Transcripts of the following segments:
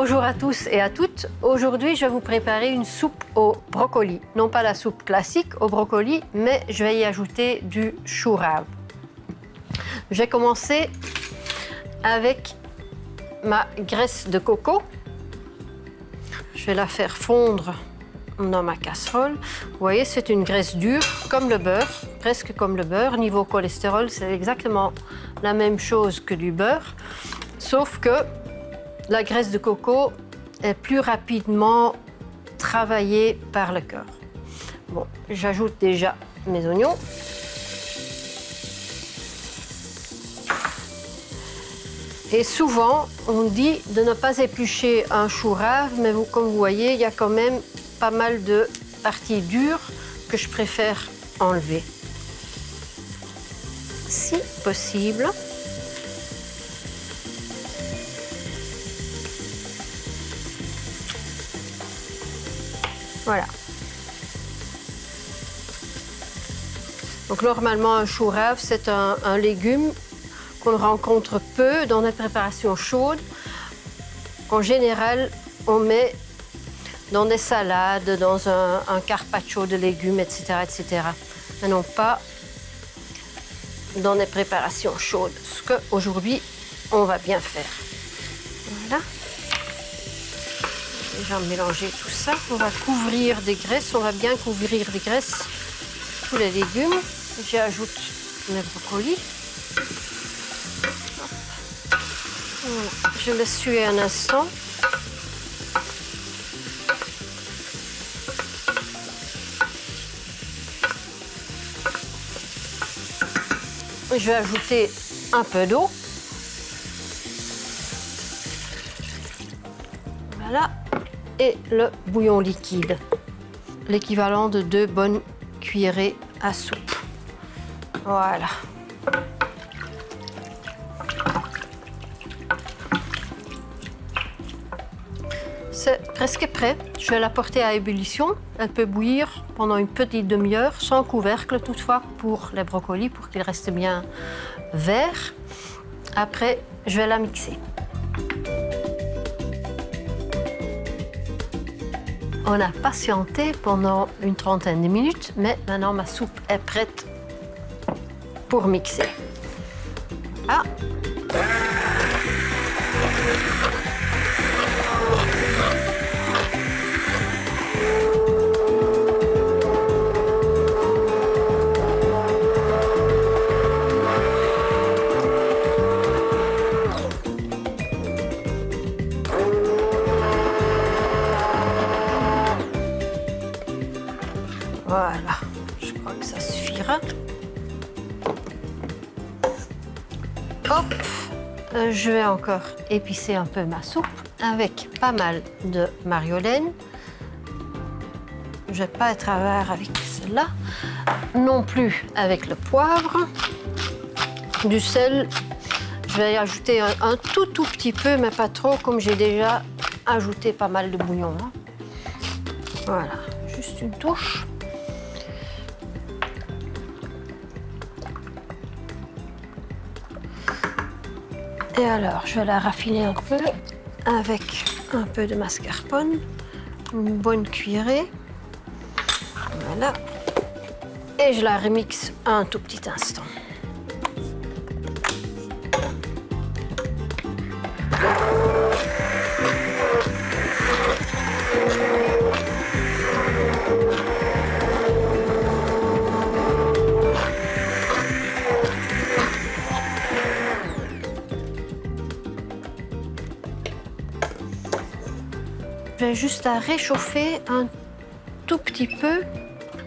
Bonjour à tous et à toutes. Aujourd'hui, je vais vous préparer une soupe au brocoli. Non pas la soupe classique au brocoli, mais je vais y ajouter du chou rave. Je vais commencer avec ma graisse de coco. Je vais la faire fondre dans ma casserole. Vous voyez, c'est une graisse dure, comme le beurre, presque comme le beurre. Niveau cholestérol, c'est exactement la même chose que du beurre, sauf que la graisse de coco est plus rapidement travaillée par le cœur. Bon, j'ajoute déjà mes oignons. Et souvent, on dit de ne pas éplucher un chou rave, mais comme vous voyez, il y a quand même pas mal de parties dures que je préfère enlever. Si possible. Voilà. Donc normalement, un chou rave, c'est un légume qu'on rencontre peu dans des préparations chaudes. En général, on met dans des salades, dans un carpaccio de légumes, etc., etc. Mais non pas dans des préparations chaudes, ce qu'aujourd'hui, on va bien faire. Voilà. Déjà mélanger tout ça. On va couvrir des graisses, on va bien couvrir des graisses tous les légumes. J'ajoute mes brocolis. Voilà. Je laisse suer un instant. Je vais ajouter un peu d'eau. Voilà. Et le bouillon liquide, l'équivalent de 2 bonnes cuillerées à soupe. Voilà. C'est presque prêt. Je vais la porter à ébullition. Elle peut bouillir pendant une petite demi-heure, sans couvercle toutefois, pour les brocolis, pour qu'ils restent bien verts. Après, je vais la mixer. On a patienté pendant une trentaine de minutes, mais maintenant ma soupe est prête pour mixer. Ah. Voilà, je crois que ça suffira. Hop, je vais encore épicer un peu ma soupe avec pas mal de mariolène. Je ne vais pas être avare avec celle-là, non plus avec le poivre, du sel. Je vais y ajouter un tout petit peu, mais pas trop, comme j'ai déjà ajouté pas mal de bouillon. Voilà, juste une touche. Et alors, je vais la raffiner un peu avec un peu de mascarpone, une bonne cuillerée. Voilà. Et je la remixe un tout petit instant. Je vais juste à réchauffer un tout petit peu,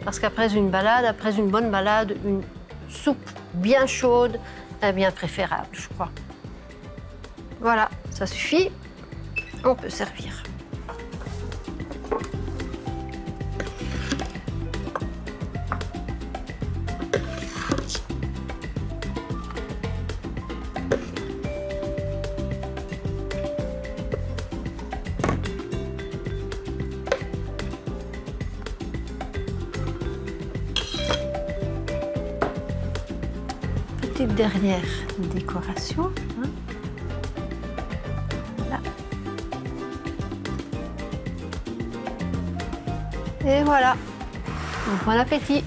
parce qu'après une balade, après une bonne balade, une soupe bien chaude est bien préférable, je crois. Voilà, ça suffit. On peut servir. Petite dernière décoration. Voilà. Et voilà. Bon appétit!